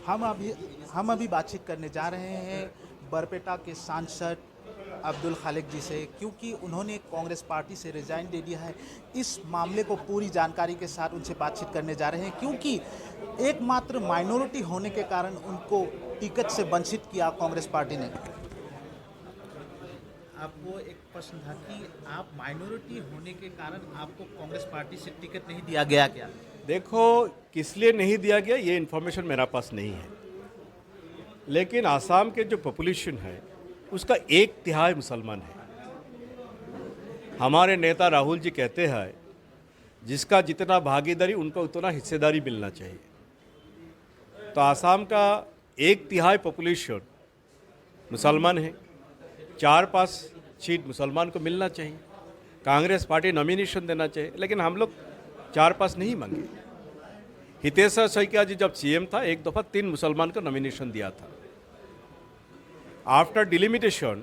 हम अभी हम अभी बातचीत करने जा रहे हैं बरपेटा के सांसद अब्दुल खालिक जी से, क्योंकि उन्होंने कांग्रेस पार्टी से रिजाइन दे दिया है। इस मामले को पूरी जानकारी के साथ उनसे बातचीत करने जा रहे हैं, क्योंकि एकमात्र माइनॉरिटी होने के कारण उनको टिकट से वंचित किया कांग्रेस पार्टी ने। आपको एक प्रश्न था कि आप माइनॉरिटी होने के कारण आपको कांग्रेस पार्टी से टिकट नहीं दिया गया क्या? देखो, किस लिए नहीं दिया गया ये इन्फॉर्मेशन मेरा पास नहीं है, लेकिन आसाम के जो पॉपुलेशन है उसका 1/3 मुसलमान है। हमारे नेता राहुल जी कहते हैं जिसका जितना भागीदारी उनको उतना हिस्सेदारी मिलना चाहिए। तो आसाम का 1/3 पॉपुलेशन मुसलमान है, 4-5 सीट मुसलमान को मिलना चाहिए। कांग्रेस पार्टी नॉमिनेशन देना चाहिए, लेकिन हम लोग 4-5 नहीं मांगे। हितेश्वर शइकिया जी जब सीएम था एक दफ़ा 3 मुसलमान को नॉमिनेशन दिया था। आफ्टर डिलिमिटेशन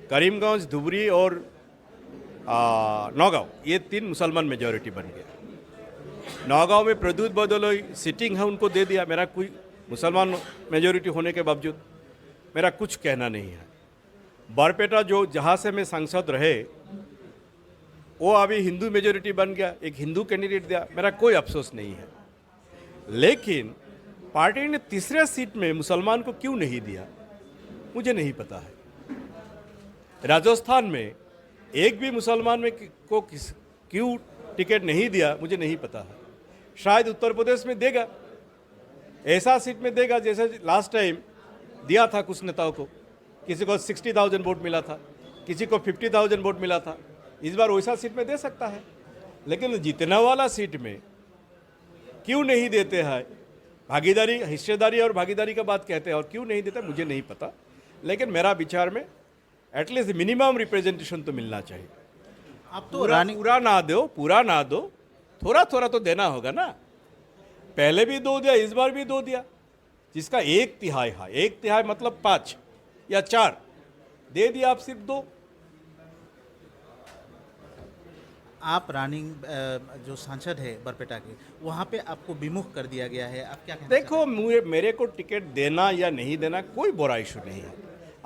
करीमगंज, धुबरी और नौगांव, ये 3 मुसलमान मेजॉरिटी बन गया। नौगांव में प्रद्युत बदोलोई सिटिंग है, उनको दे दिया। मेरा कोई मुसलमान मेजॉरिटी होने के बावजूद मेरा कुछ कहना नहीं है। बरपेटा जो जहाँ से मैं सांसद रहे वो अभी हिंदू मेजॉरिटी बन गया, एक हिंदू कैंडिडेट दिया, मेरा कोई अफसोस नहीं है। लेकिन पार्टी ने तीसरे सीट में मुसलमान को क्यों नहीं दिया मुझे नहीं पता है। राजस्थान में एक भी मुसलमान में को क्यों टिकट नहीं दिया मुझे नहीं पता है। शायद उत्तर प्रदेश में देगा, ऐसा सीट में देगा जैसे लास्ट टाइम दिया था कुछ नेताओं को। किसी को 60,000 वोट मिला था, किसी को 50,000 वोट मिला था। इस बार वैसा सीट में दे सकता है, लेकिन जीतने वाला सीट में क्यों नहीं देते हैं? भागीदारी, हिस्सेदारी और भागीदारी का बात कहते हैं और क्यों नहीं देते मुझे नहीं पता, लेकिन मेरा विचार में एटलीस्ट मिनिमम रिप्रेजेंटेशन तो मिलना चाहिए। आप तो पूरा ना दो, थोड़ा थोड़ा तो देना होगा ना। पहले भी 2 दिया, इस बार भी 2 दिया। जिसका 1/3 है, 1/3 मतलब 5 या 4 दे दिया, आप सिर्फ 2। आप रानिंग जो सांसद है बरपेटा के, वहाँ पे आपको विमुख कर दिया गया है, आप क्या कहना देखो, मेरे को टिकट देना या नहीं देना कोई बुरा इशू नहीं है।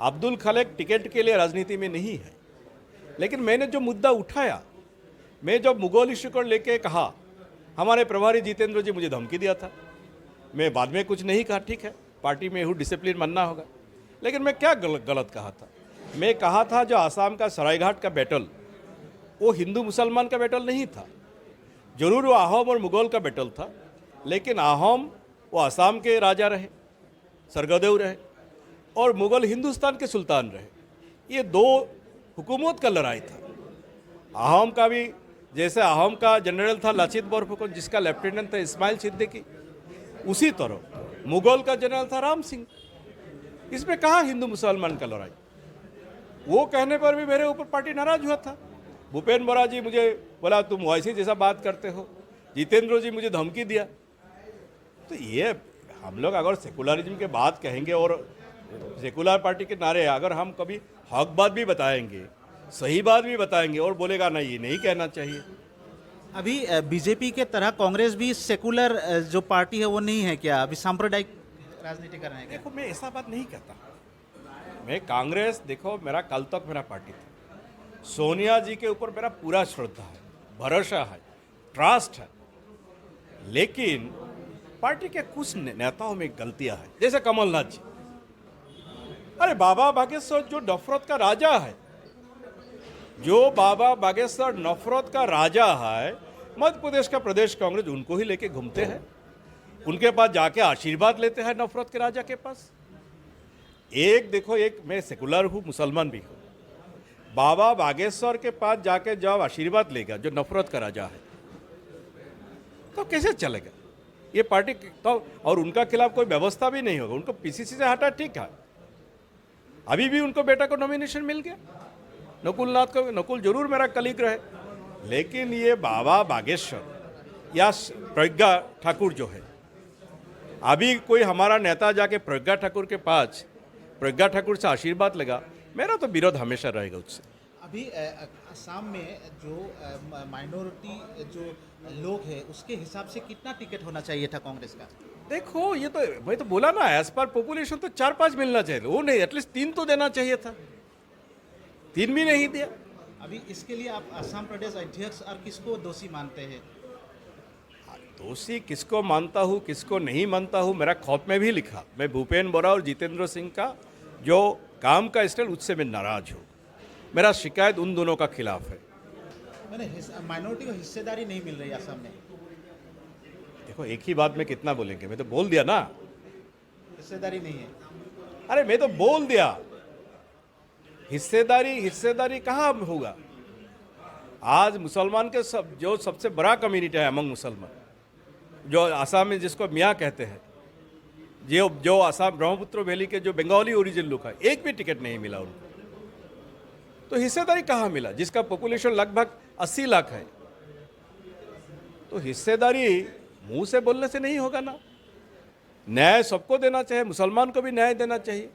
अब्दुल खालिक टिकट के लिए राजनीति में नहीं है, लेकिन मैंने जो मुद्दा उठाया, मैं जब मुगल इशू को लेके कहा, हमारे प्रभारी जितेंद्र जी मुझे धमकी दिया था। मैं बाद में कुछ नहीं कहा, ठीक है पार्टी में हूँ, डिसिप्लिन मानना होगा। लेकिन मैं क्या गलत कहा था? मैं कहा था जो आसाम का सरायघाट का बैटल वो हिंदू मुसलमान का बैटल नहीं था। जरूर वो अहोम और मुगल का बैटल था, लेकिन अहोम वो आसाम के राजा रहे, स्वर्गदेव रहे, और मुगल हिंदुस्तान के सुल्तान रहे। ये 2 हुकूमत का लड़ाई था। अहोम का भी, जैसे अहोम का जनरल था लाचित बोरफुकन, जिसका लेफ्टिनेंट था इस्माइल सिद्दीकी, उसी तरह मुगल का जनरल था राम सिंह। इसमें कहाँ हिंदू मुसलमान का लड़ाई? वो कहने पर भी मेरे ऊपर पार्टी नाराज हुआ था। भूपेन बोरा जी मुझे बोला तुम वैसे जैसा बात करते हो, जितेंद्र जी मुझे धमकी दिया। तो ये हम लोग अगर सेकुलरिज्म के बात कहेंगे और सेकुलर पार्टी के नारे, अगर हम कभी हक बात भी बताएंगे, सही बात भी बताएंगे और बोलेगा ना ये नहीं कहना चाहिए। अभी बीजेपी के तरह कांग्रेस भी सेकुलर जो पार्टी है वो नहीं है क्या? अभी सांप्रदायिक राजनीति कर रहे हैं क्या? देखो, मैं ऐसा बात नहीं कहता। मैं कांग्रेस, देखो मेरा कल तक मेरा पार्टी था, सोनिया जी के ऊपर मेरा पूरा श्रद्धा है, भरोसा है, ट्रस्ट है। लेकिन पार्टी के कुछ नेताओं में गलतियां हैं, जैसे कमलनाथ जी। अरे बाबा बागेश्वर जो नफरत का राजा है, जो बाबा बागेश्वर नफरत का राजा है, मध्य प्रदेश का प्रदेश कांग्रेस उनको ही लेके घूमते हैं, उनके पास जाके आशीर्वाद लेते हैं नफरत के राजा के पास। एक देखो, एक मैं सेकुलर हूँ, मुसलमान भी हूँ। बाबा बागेश्वर के पास जाके जब आशीर्वाद लेगा जो नफरत का राजा है, तो कैसे चलेगा ये पार्टी? तो और उनका खिलाफ कोई व्यवस्था भी नहीं होगा। उनको पीसीसी से हटा, ठीक है, अभी भी उनको बेटा को नॉमिनेशन मिल गया, नकुल नाथ को। नकुल जरूर मेरा कलीग रहे, लेकिन ये बाबा बागेश्वर या प्रज्ञा ठाकुर जो है, अभी कोई हमारा नेता जाके प्रज्ञा ठाकुर के पास प्रज्ञा ठाकुर से आशीर्वाद लेगा, मेरा तो विरोध हमेशा रहेगा उससे। अभी असम में जो माइनॉरिटी जो लोग हैं उसके हिसाब से कितना टिकट होना चाहिए था कांग्रेस का? देखो ये तो मैं तो बोला ना, एज पर पॉपुलेशन तो 4-5 मिलना चाहिए, वो नहीं, एटलीस्ट 3 तो देना चाहिए था, 3 भी नहीं दिया। अभी इसके लिए आप असम प्रदेश अध्यक्ष और किसको दोषी मानते हैं? दोषी किसको मानता हूँ किसको नहीं मानता हूँ, मेरा खौफ में भी लिखा, मैं भूपेन्द्र बोरा और जितेंद्र सिंह का जो काम का स्टाइल उससे मैं नाराज हूँ। मेरा शिकायत उन दोनों का खिलाफ है। मैंने माइनॉरिटी को हिस्सेदारी नहीं मिल रही असम में। देखो एक ही बात में कितना बोलेंगे, मैं तो बोल दिया ना। हिस्सेदारी नहीं है। अरे मैं तो बोल दिया, हिस्सेदारी कहाँ होगा। आज मुसलमान के जो सबसे बड़ा कम्युनिटी है अमंग मुसलमान, जो आसाम में जिसको मियाँ कहते हैं, जो आसाम ब्रह्मपुत्र वैली के जो बंगाली ओरिजिन लोग है, एक भी टिकट नहीं मिला उनको। तो हिस्सेदारी कहाँ मिला, जिसका पॉपुलेशन लगभग 80 लाख है। तो हिस्सेदारी मुंह से बोलने से नहीं होगा ना। न्याय सबको देना चाहिए, मुसलमान को भी न्याय देना चाहिए।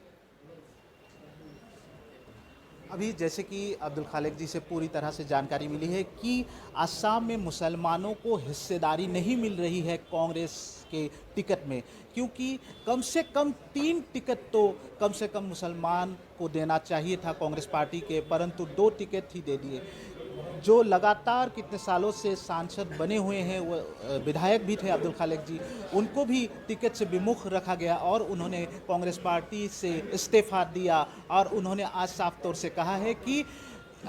अभी जैसे कि अब्दुल खालेक जी से पूरी तरह से जानकारी मिली है कि असम में मुसलमानों को हिस्सेदारी नहीं मिल रही है कांग्रेस के टिकट में, क्योंकि कम से कम 3 टिकट तो कम से कम मुसलमान को देना चाहिए था कांग्रेस पार्टी के, परंतु 2 टिकट ही दे दिए। जो लगातार कितने सालों से सांसद बने हुए हैं, वो विधायक भी थे अब्दुल खालेक जी, उनको भी टिकट से विमुख रखा गया और उन्होंने कांग्रेस पार्टी से इस्तीफा दिया। और उन्होंने आज साफ तौर से कहा है कि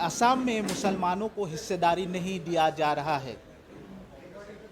असम में मुसलमानों को हिस्सेदारी नहीं दिया जा रहा है।